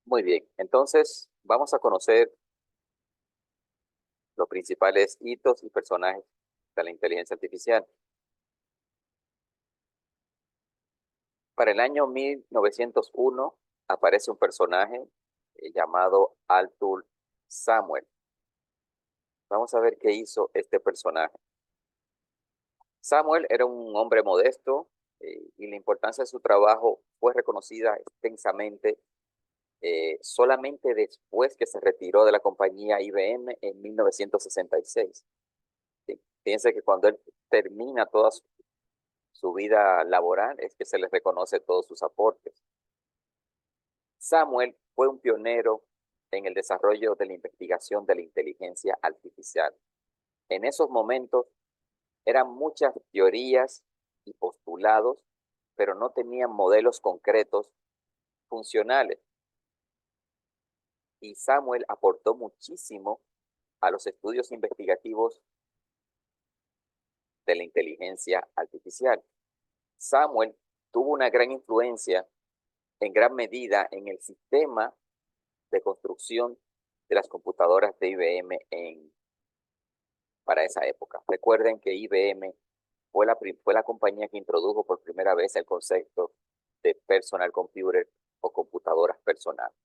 Muy bien, entonces vamos a conocer los principales hitos y personajes de la inteligencia artificial. Para el año 1901 aparece un personaje llamado Arthur Samuel. Vamos a ver qué hizo este personaje. Samuel era un hombre modesto y la importancia de su trabajo fue reconocida extensamente solamente después que se retiró de la compañía IBM en 1966. ¿Sí? Fíjense que cuando él termina toda su vida laboral es que se le reconoce todos sus aportes. Samuel fue un pionero en el desarrollo de la investigación de la inteligencia artificial. En esos momentos eran muchas teorías y postulados, pero no tenían modelos concretos funcionales. Y Samuel aportó muchísimo a los estudios investigativos de la inteligencia artificial. Samuel tuvo una gran influencia en gran medida en el sistema de construcción de las computadoras de IBM para esa época. Recuerden que IBM fue la compañía que introdujo por primera vez el concepto de personal computer o computadoras personales.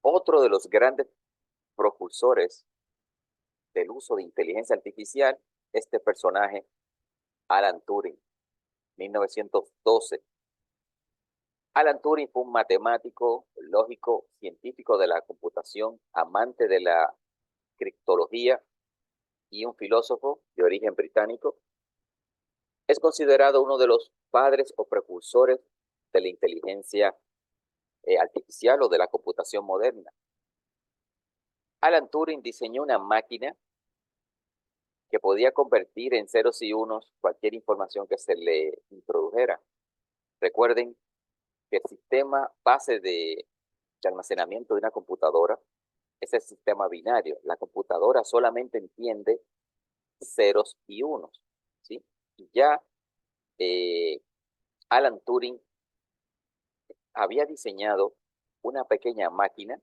Otro de los grandes propulsores del uso de inteligencia artificial, este personaje, Alan Turing, 1912. Alan Turing fue un matemático, lógico, científico de la computación, amante de la criptología y un filósofo de origen británico. Es considerado uno de los padres o precursores de la inteligencia artificial o de la computación moderna. Alan Turing diseñó una máquina que podía convertir en ceros y unos cualquier información que se le introdujera. Recuerden que el sistema base de almacenamiento de una computadora es el sistema binario. La computadora solamente entiende ceros y unos, ¿sí? Y ya eh, Alan Turing había diseñado una pequeña máquina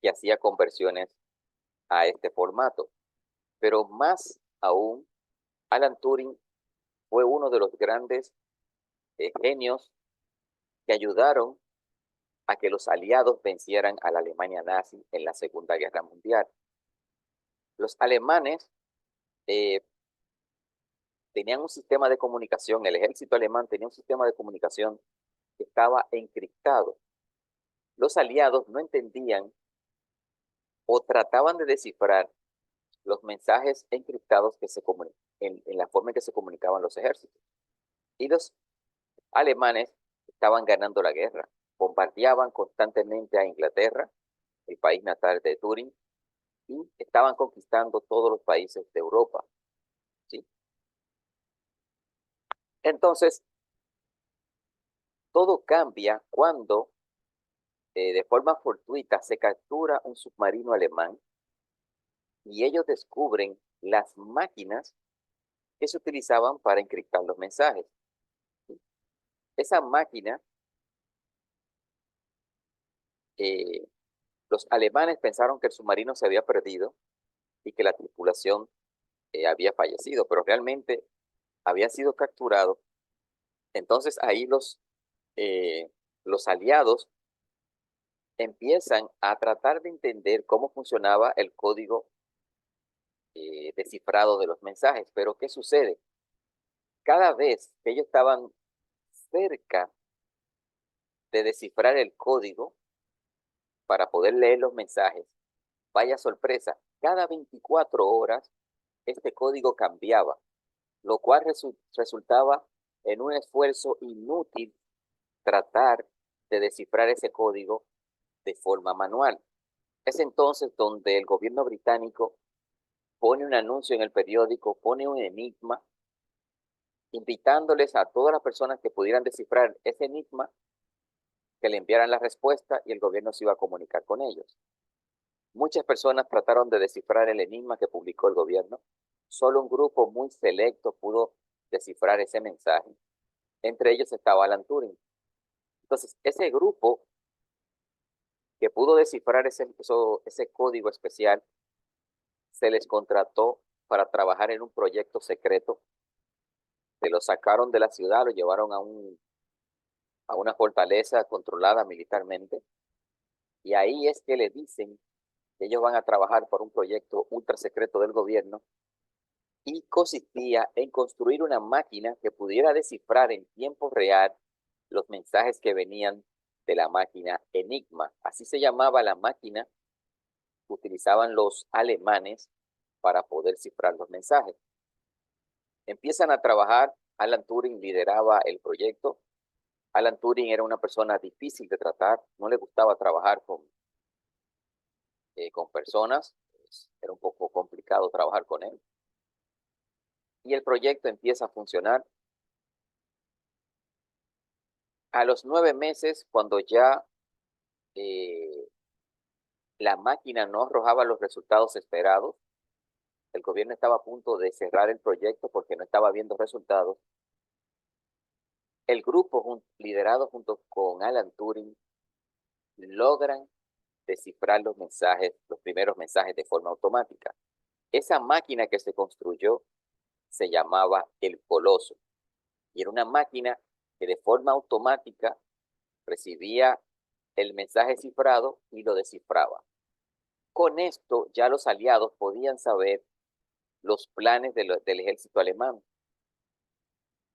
que hacía conversiones a este formato. Pero más aún, Alan Turing fue uno de los grandes genios que ayudaron a que los aliados vencieran a la Alemania nazi en la Segunda Guerra Mundial. Los alemanes eh, tenían un sistema de comunicación, el ejército alemán tenía un sistema de comunicación que estaba encriptado. Los aliados no entendían o trataban de descifrar los mensajes encriptados que en la forma en que se comunicaban los ejércitos. Y los alemanes estaban ganando la guerra, bombardeaban constantemente a Inglaterra, el país natal de Turing, y estaban conquistando todos los países de Europa, ¿sí? Entonces, todo cambia cuando de forma fortuita se captura un submarino alemán y ellos descubren las máquinas que se utilizaban para encriptar los mensajes. Esa máquina, eh, los alemanes pensaron que el submarino se había perdido y que la tripulación había fallecido, pero realmente había sido capturado. Entonces ahí los aliados empiezan a tratar de entender cómo funcionaba el código descifrado de los mensajes. Pero ¿qué sucede? Cada vez que ellos estaban cerca de descifrar el código para poder leer los mensajes, vaya sorpresa, cada 24 horas este código cambiaba, lo cual resultaba en un esfuerzo inútil tratar de descifrar ese código de forma manual. Es entonces donde el gobierno británico pone un anuncio en el periódico, pone un enigma, invitándoles a todas las personas que pudieran descifrar ese enigma, que le enviaran la respuesta y el gobierno se iba a comunicar con ellos. Muchas personas trataron de descifrar el enigma que publicó el gobierno. Solo un grupo muy selecto pudo descifrar ese mensaje. Entre ellos estaba Alan Turing. Entonces, ese grupo que pudo descifrar ese código especial, se les contrató para trabajar en un proyecto secreto. Se lo sacaron de la ciudad, lo llevaron a una fortaleza controlada militarmente. Y ahí es que le dicen que ellos van a trabajar por un proyecto ultra secreto del gobierno y consistía en construir una máquina que pudiera descifrar en tiempo real los mensajes que venían de la máquina Enigma. Así se llamaba la máquina que utilizaban los alemanes para poder cifrar los mensajes. Empiezan a trabajar, Alan Turing lideraba el proyecto. Alan Turing era una persona difícil de tratar, no le gustaba trabajar con personas, era un poco complicado trabajar con él. Y el proyecto empieza a funcionar. A los 9 meses, cuando ya eh, la máquina no arrojaba los resultados esperados, el gobierno estaba a punto de cerrar el proyecto porque no estaba viendo resultados. El grupo liderado junto con Alan Turing logran descifrar los mensajes, los primeros mensajes de forma automática. Esa máquina que se construyó se llamaba el Coloso y era una máquina que de forma automática recibía el mensaje cifrado y lo descifraba. Con esto ya los aliados podían saber los planes del ejército alemán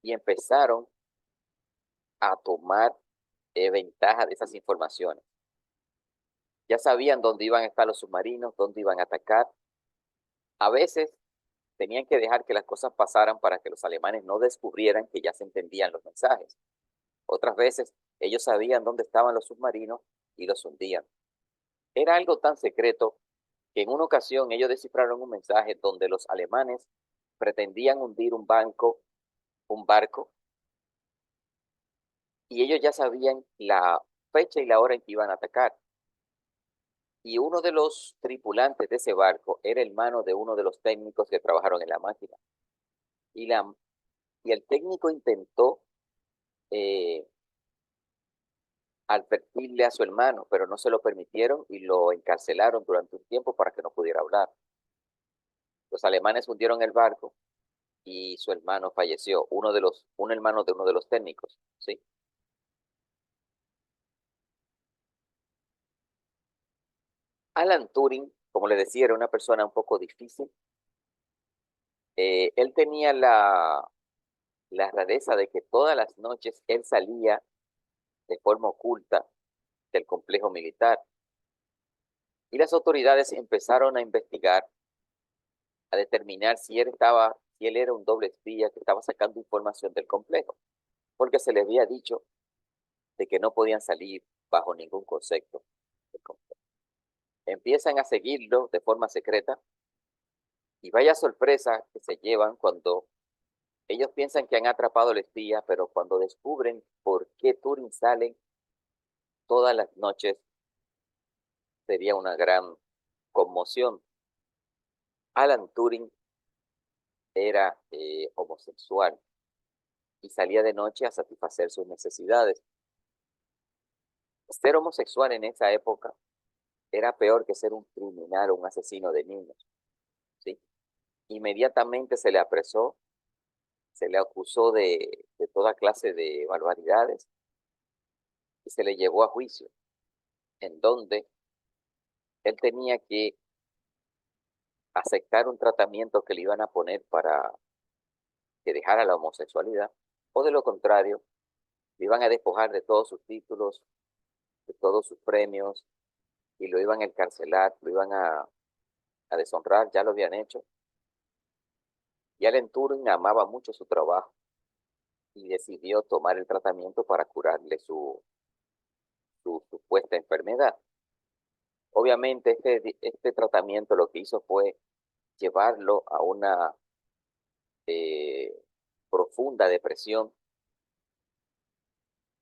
y empezaron a tomar ventaja de esas informaciones. Ya sabían dónde iban a estar los submarinos, dónde iban a atacar. A veces tenían que dejar que las cosas pasaran para que los alemanes no descubrieran que ya se entendían los mensajes. Otras veces ellos sabían dónde estaban los submarinos y los hundían. Era algo tan secreto que en una ocasión ellos descifraron un mensaje donde los alemanes pretendían hundir un barco, y ellos ya sabían la fecha y la hora en que iban a atacar. Y uno de los tripulantes de ese barco era hermano de uno de los técnicos que trabajaron en la máquina. Y el técnico intentó eh, advertirle a su hermano, pero no se lo permitieron y lo encarcelaron durante un tiempo para que no pudiera hablar. Los alemanes hundieron el barco y su hermano falleció, un hermano de uno de los técnicos, ¿sí? Alan Turing, como le decía, era una persona un poco difícil. Él tenía la rareza de que todas las noches él salía de forma oculta del complejo militar y las autoridades empezaron a investigar, a determinar si él era un doble espía que estaba sacando información del complejo, porque se les había dicho de que no podían salir bajo ningún concepto del complejo. Empiezan a seguirlo de forma secreta y vaya sorpresa que se llevan cuando ellos piensan que han atrapado al espía, pero cuando descubren por qué Turing sale todas las noches, sería una gran conmoción. Alan Turing era homosexual y salía de noche a satisfacer sus necesidades. Ser homosexual en esa época era peor que ser un criminal o un asesino de niños, ¿sí? Inmediatamente se le apresó, se le acusó de toda clase de barbaridades y se le llevó a juicio, en donde él tenía que aceptar un tratamiento que le iban a poner para que dejara la homosexualidad, o de lo contrario, le iban a despojar de todos sus títulos, de todos sus premios, y lo iban a encarcelar, lo iban a deshonrar, ya lo habían hecho. Y Alan Turing amaba mucho su trabajo y decidió tomar el tratamiento para curarle su supuesta enfermedad. Obviamente este tratamiento lo que hizo fue llevarlo a una eh, profunda depresión,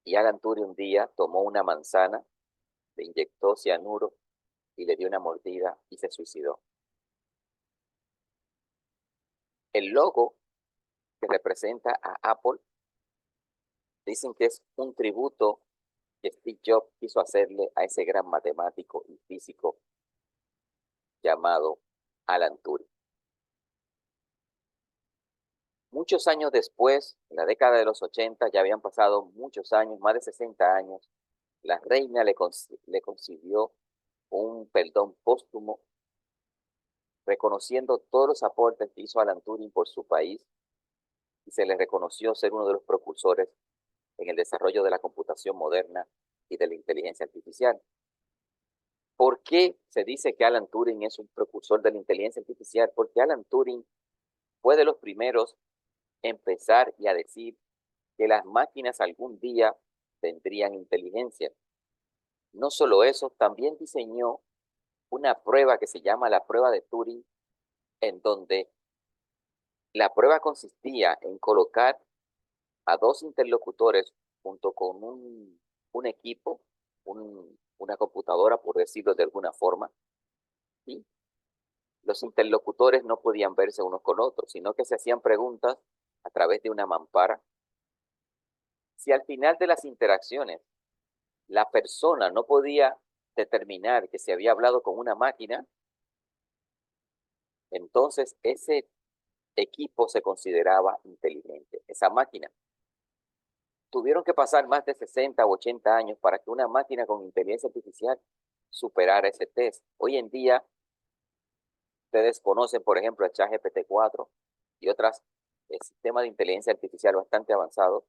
y Alan Turing un día tomó una manzana, le inyectó cianuro y le dio una mordida y se suicidó. El logo que representa a Apple dicen que es un tributo que Steve Jobs quiso hacerle a ese gran matemático y físico llamado Alan Turing. Muchos años después, en la década de los 80, ya habían pasado muchos años, más de 60 años, la reina le concedió un perdón póstumo, reconociendo todos los aportes que hizo Alan Turing por su país, y se le reconoció ser uno de los precursores en el desarrollo de la computación moderna y de la inteligencia artificial. ¿Por qué se dice que Alan Turing es un precursor de la inteligencia artificial? Porque Alan Turing fue de los primeros en empezar y a decir que las máquinas algún día tendrían inteligencia. No solo eso, también diseñó una prueba que se llama la prueba de Turing, en donde la prueba consistía en colocar a dos interlocutores junto con un equipo, una computadora, por decirlo de alguna forma, y los interlocutores no podían verse unos con otros, sino que se hacían preguntas a través de una mampara. Si al final de las interacciones la persona no podía determinar que se había hablado con una máquina, entonces ese equipo se consideraba inteligente, esa máquina. Tuvieron que pasar más de 60 o 80 años para que una máquina con inteligencia artificial superara ese test. Hoy en día, ustedes conocen, por ejemplo, el ChatGPT 4 y otros sistemas de inteligencia artificial bastante avanzados.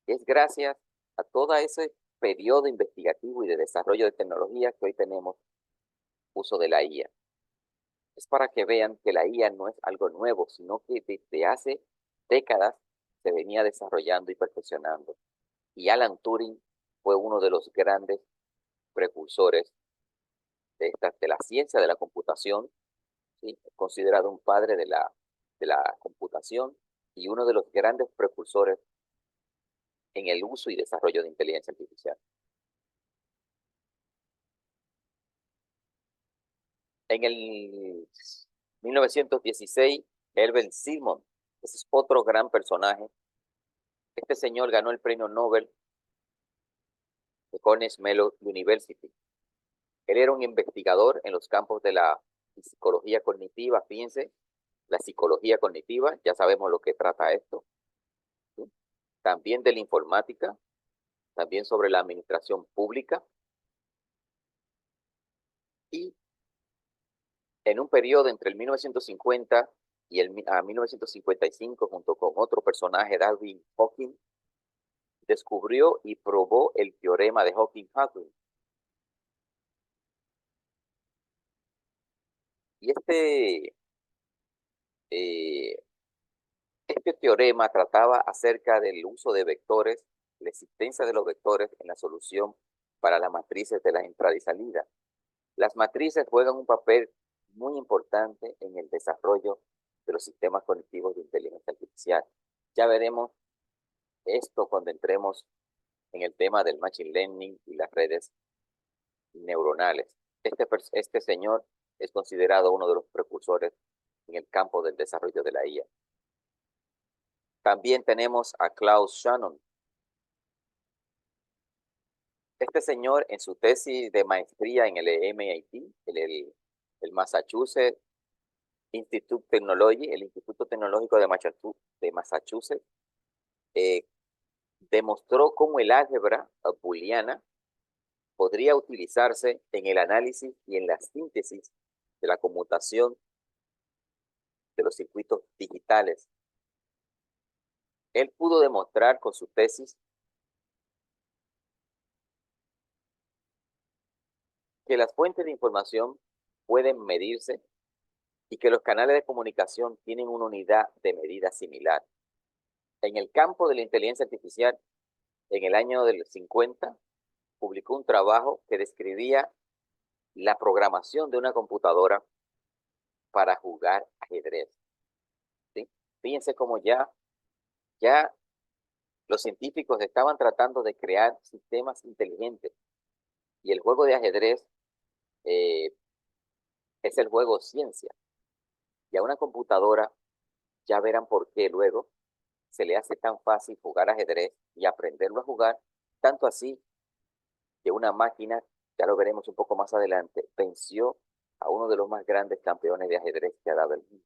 Es gracias a todo ese periodo investigativo y de desarrollo de tecnología que hoy tenemos uso de la IA. Es para que vean que la IA no es algo nuevo, sino que desde hace décadas se venía desarrollando y perfeccionando. Y Alan Turing fue uno de los grandes precursores de la ciencia de la computación, ¿sí? Considerado un padre de la computación y uno de los grandes precursores en el uso y desarrollo de inteligencia artificial. En el 1916, Herbert Simon, ese es otro gran personaje. Este señor ganó el premio Nobel de Cornell Mellon University. Él era un investigador en los campos de la psicología cognitiva, fíjense, la psicología cognitiva, ya sabemos lo que trata esto, ¿sí? También de la informática, también sobre la administración pública, y en un periodo entre el 1950 y a 1955, junto con otro personaje, Darwin Hawking, descubrió y probó el teorema de Hawking-Hawking. Y eh, este teorema trataba acerca del uso de vectores, la existencia de los vectores en la solución para las matrices de la entrada y salida. Las matrices juegan un papel muy importante en el desarrollo de los sistemas cognitivos de inteligencia artificial. Ya veremos esto cuando entremos en el tema del machine learning y las redes neuronales. Este señor es considerado uno de los precursores en el campo del desarrollo de la IA. También tenemos a Klaus Shannon. Este señor, en su tesis de maestría en el MIT, el Massachusetts Institute Technology, el Instituto Tecnológico de Massachusetts, demostró cómo el álgebra booleana podría utilizarse en el análisis y en la síntesis de la conmutación de los circuitos digitales. Él pudo demostrar con su tesis que las fuentes de información pueden medirse y que los canales de comunicación tienen una unidad de medida similar. En el campo de la inteligencia artificial, en el año del 50, publicó un trabajo que describía la programación de una computadora para jugar ajedrez, ¿sí? Fíjense cómo ya los científicos estaban tratando de crear sistemas inteligentes y el juego de ajedrez eh, es el juego ciencia. Y a una computadora ya verán por qué luego se le hace tan fácil jugar ajedrez y aprenderlo a jugar, Tanto así que una máquina, ya lo veremos un poco más adelante, venció a uno de los más grandes campeones de ajedrez que ha dado el mundo.